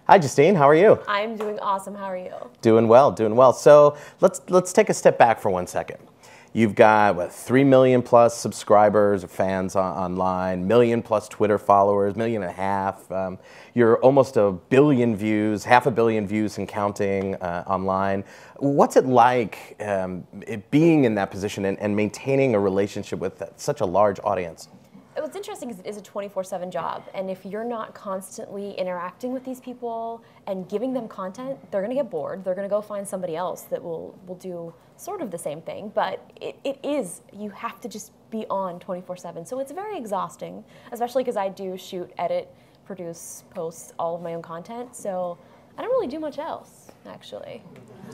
Hi, Justine. How are you? I'm doing awesome. How are you? Doing well, doing well. So let's take a step back for 1 second. You've got, what, 3 million plus subscribers or fans online, million plus Twitter followers, 1.5 million. You're almost 1 billion views, 500 million views and counting online. What's it like being in that position and maintaining a relationship with such a large audience? What's interesting is it is a 24/7 job, and if you're not constantly interacting with these people and giving them content, they're going to get bored. They're going to go find somebody else that will do sort of the same thing, but you have to just be on 24/7. So it's very exhausting, especially because I do shoot, edit, produce, post all of my own content, so I don't really do much else, actually.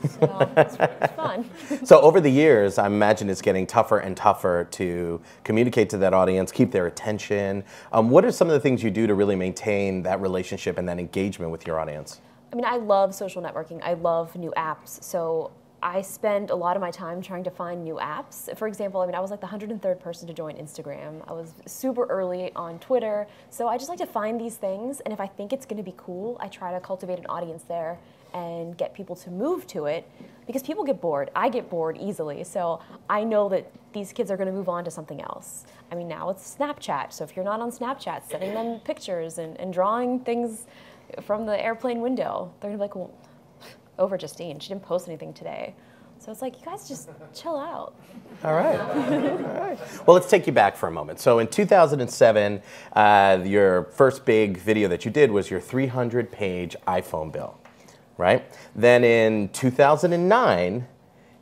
So it's fun. So over the years, I imagine it's getting tougher and tougher to communicate to that audience, keep their attention. What are some of the things you do to really maintain that relationship and that engagement with your audience? I mean, I love social networking. I love new apps. So I spend a lot of my time trying to find new apps. For example, I mean, I was like the 103rd person to join Instagram. I was super early on Twitter. So I just like to find these things, and if I think it's going to be cool, I try to cultivate an audience there and get people to move to it, because people get bored. I get bored easily, so I know that these kids are going to move on to something else. I mean, now it's Snapchat, so if you're not on Snapchat, sending them pictures and drawing things from the airplane window, they're going to be like, well, over Justine, she didn't post anything today. So it's like, you guys just chill out. All right. All right. Well, let's take you back for a moment. So in 2007, your first big video that you did was your 300-page iPhone bill, right? Then in 2009,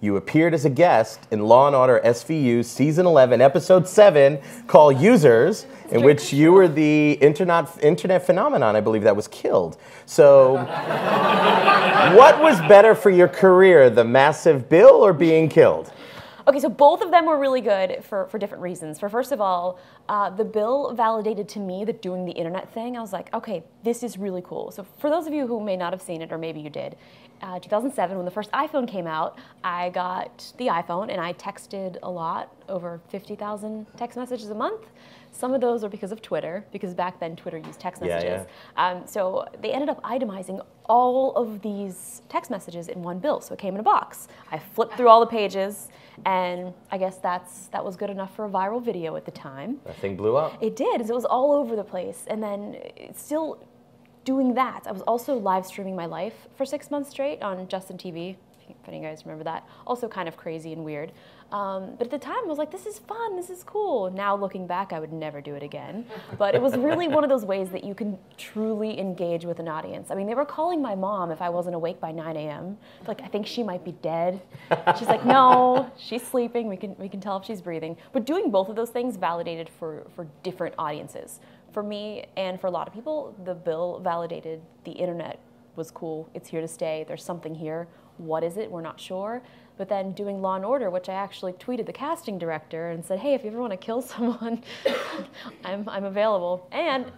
you appeared as a guest in Law & Order SVU Season 11, Episode 7, called Users, in which you were the internet phenomenon, I believe, that was killed. So what was better for your career, the massive bill or being killed? Okay, so both of them were really good for different reasons. First of all, the bill validated to me that doing the internet thing, I was like, okay, this is really cool. So for those of you who may not have seen it, or maybe you did, 2007, when the first iPhone came out, I got the iPhone and I texted a lot, over 50,000 text messages a month. Some of those were because of Twitter, because back then Twitter used text messages. Yeah. So they ended up itemizing all of these text messages in one bill, so it came in a box. I flipped through all the pages, and I guess that was good enough for a viral video at the time. That thing blew up. It did. It was all over the place. And then still doing that, I was also live streaming my life for 6 months straight on IJustine TV, if any of you guys remember that. Also kind of crazy and weird. But at the time, I was like, this is fun, this is cool. Now looking back, I would never do it again. But it was really one of those ways that you can truly engage with an audience. I mean, they were calling my mom if I wasn't awake by 9 a.m. Like, I think she might be dead. She's like, no, she's sleeping. We can tell if she's breathing. But doing both of those things validated for different audiences. For me and for a lot of people, the bill validated the internet was cool. It's here to stay. There's something here. What is it? We're not sure. But then doing Law & Order, which I actually tweeted the casting director and said, hey, if you ever want to kill someone, I'm available. And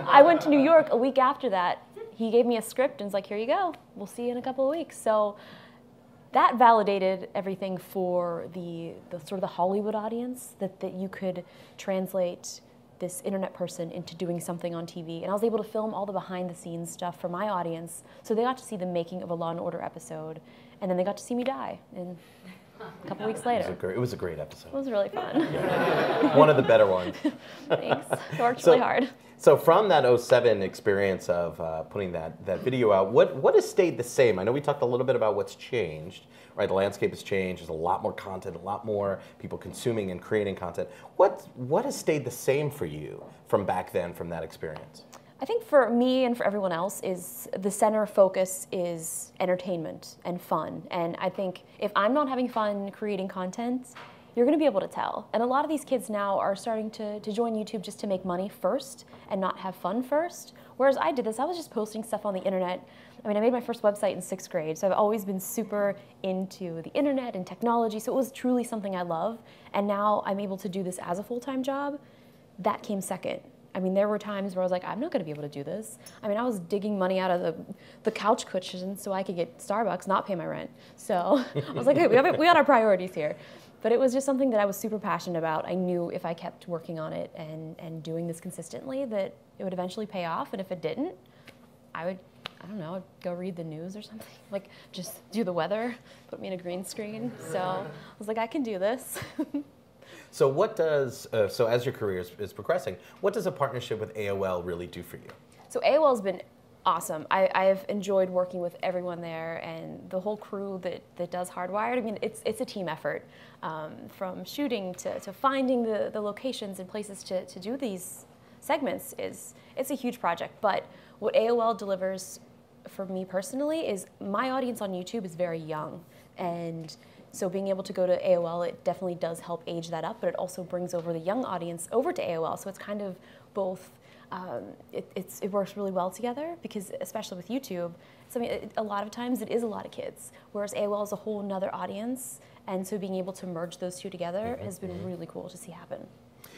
I went to New York a week after that. He gave me a script and was like, here you go. We'll see you in a couple of weeks. So that validated everything for the sort of the Hollywood audience, that you could translate this internet person into doing something on TV. And I was able to film all the behind-the-scenes stuff for my audience, so they got to see the making of a Law & Order episode, and then they got to see me die a couple weeks later. It was a great episode. It was really fun. Yeah. One of the better ones. Thanks. It worked really hard. So from that 2007 experience of putting that video out, what has stayed the same? I know we talked a little bit about what's changed, right? The landscape has changed. There's a lot more content, a lot more people consuming and creating content. What has stayed the same for you from back then, from that experience? I think for me and for everyone else, is the center focus is entertainment and fun. And I think if I'm not having fun creating content, you're going to be able to tell. And a lot of these kids now are starting to join YouTube just to make money first and not have fun first. Whereas I did this, I was just posting stuff on the internet. I mean, I made my first website in 6th grade, so I've always been super into the internet and technology, so it was truly something I love. And now I'm able to do this as a full-time job. That came second. I mean, there were times where I was like, I'm not going to be able to do this. I mean, I was digging money out of the couch cushions so I could get Starbucks, not pay my rent. So I was like, hey, we got our priorities here. But it was just something that I was super passionate about. I knew if I kept working on it and doing this consistently that it would eventually pay off. And if it didn't, I would I don't know, go read the news or something. Like, just do the weather, put me in a green screen. So I was like, I can do this. So what does, so as your career is progressing, what does a partnership with AOL really do for you? So AOL has been awesome. I've enjoyed working with everyone there and the whole crew that does Hardwired. I mean, it's a team effort, from shooting to finding the locations and places to do these segments. It's a huge project. But what AOL delivers for me personally is my audience on YouTube is very young. And so being able to go to AOL, it definitely does help age that up, but it also brings over the young audience over to AOL. So it's kind of both. It works really well together because, especially with YouTube, a lot of times it is a lot of kids, whereas AOL is a whole nother audience, and so being able to merge those two together has been really cool to see happen.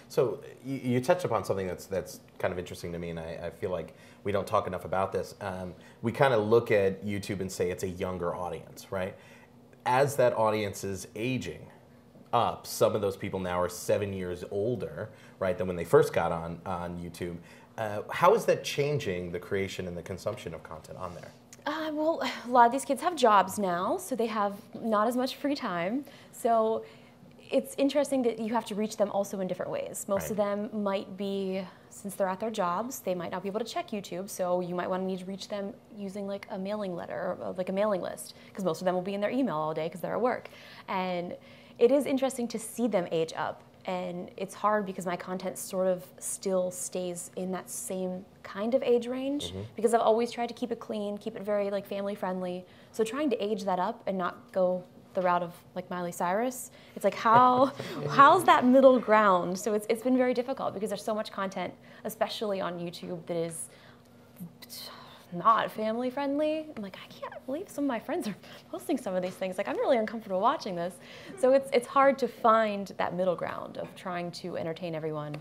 So you touched upon something that's kind of interesting to me, and I feel like we don't talk enough about this. We kind of look at YouTube and say it's a younger audience, right? As that audience is aging up, some of those people now are 7 years older, right, than when they first got on YouTube. How is that changing the creation and the consumption of content on there? Well, a lot of these kids have jobs now, so they have not as much free time. So it's interesting that you have to reach them also in different ways. Most of them might be, since they're at their jobs, they might not be able to check YouTube, so you might want to need to reach them using like a mailing letter or like a mailing list, because most of them will be in their email all day because they're at work. And it is interesting to see them age up. And it's hard because my content sort of still stays in that same kind of age range, because I've always tried to keep it clean, keep it very like family friendly. So trying to age that up and not go the route of like Miley Cyrus, it's like how's that middle ground? So it's been very difficult because there's so much content, especially on YouTube, that is not family friendly. I'm like, I can't believe some of my friends are posting some of these things. Like, I'm really uncomfortable watching this. So it's hard to find that middle ground of trying to entertain everyone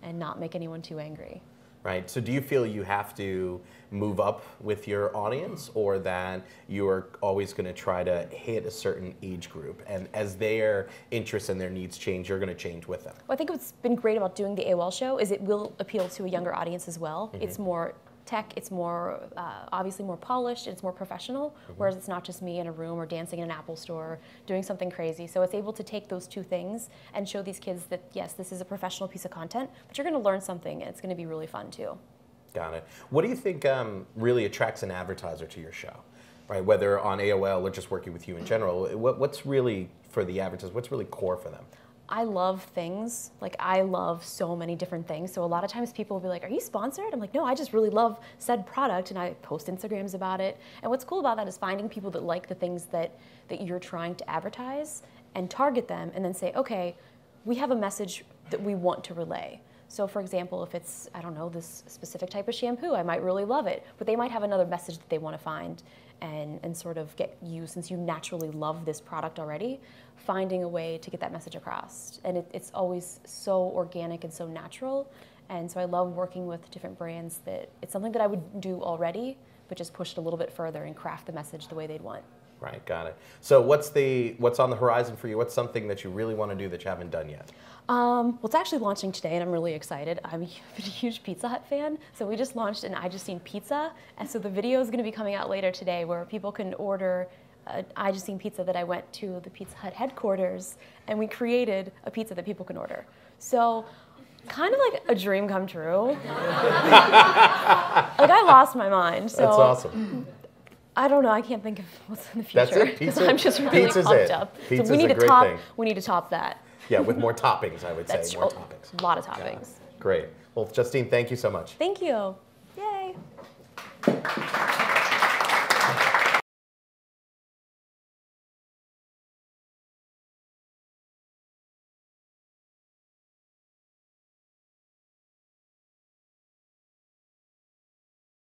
and not make anyone too angry. Right. So do you feel you have to move up with your audience, or that you are always going to try to hit a certain age group, and as their interests and their needs change, you're going to change with them? Well, I think what's been great about doing the AOL show is it will appeal to a younger audience as well. It's more tech, it's more obviously more polished, it's more professional, whereas it's not just me in a room or dancing in an Apple store doing something crazy. So it's able to take those two things and show these kids that yes, this is a professional piece of content, but you're going to learn something and it's going to be really fun too. Got it. What do you think really attracts an advertiser to your show, right? Whether on AOL or just working with you in general, what's really, for the advertisers, what's really core for them? I love things. Like, I love so many different things. So a lot of times people will be like, are you sponsored? I'm like, no, I just really love said product, and I post Instagrams about it. And what's cool about that is finding people that like the things that you're trying to advertise and target them, and then say, okay, we have a message that we want to relay. So for example, if it's, I don't know, this specific type of shampoo, I might really love it, but they might have another message that they want to find and sort of get you, since you naturally love this product already, finding a way to get that message across. And it's always so organic and so natural. And so I love working with different brands that it's something that I would do already, but just push it a little bit further and craft the message the way they'd want. Right, got it. So what's on the horizon for you? What's something that you really want to do that you haven't done yet? Well, it's actually launching today, and I'm really excited. I'm a huge Pizza Hut fan, so we just launched an IJustine pizza, and so the video is going to be coming out later today, where people can order an IJustine pizza that I went to the Pizza Hut headquarters, and we created a pizza that people can order. So, kind of like a dream come true. Like, I lost my mind. So that's awesome. I don't know. I can't think of what's in the future. That's it. Pizza. I'm just really pumped up. Pizza's so we need a to great top. thing. We need to top that. Yeah, with more toppings, I would say. More toppings. A lot of toppings. Great. Well, Justine, thank you so much. Thank you. Yay.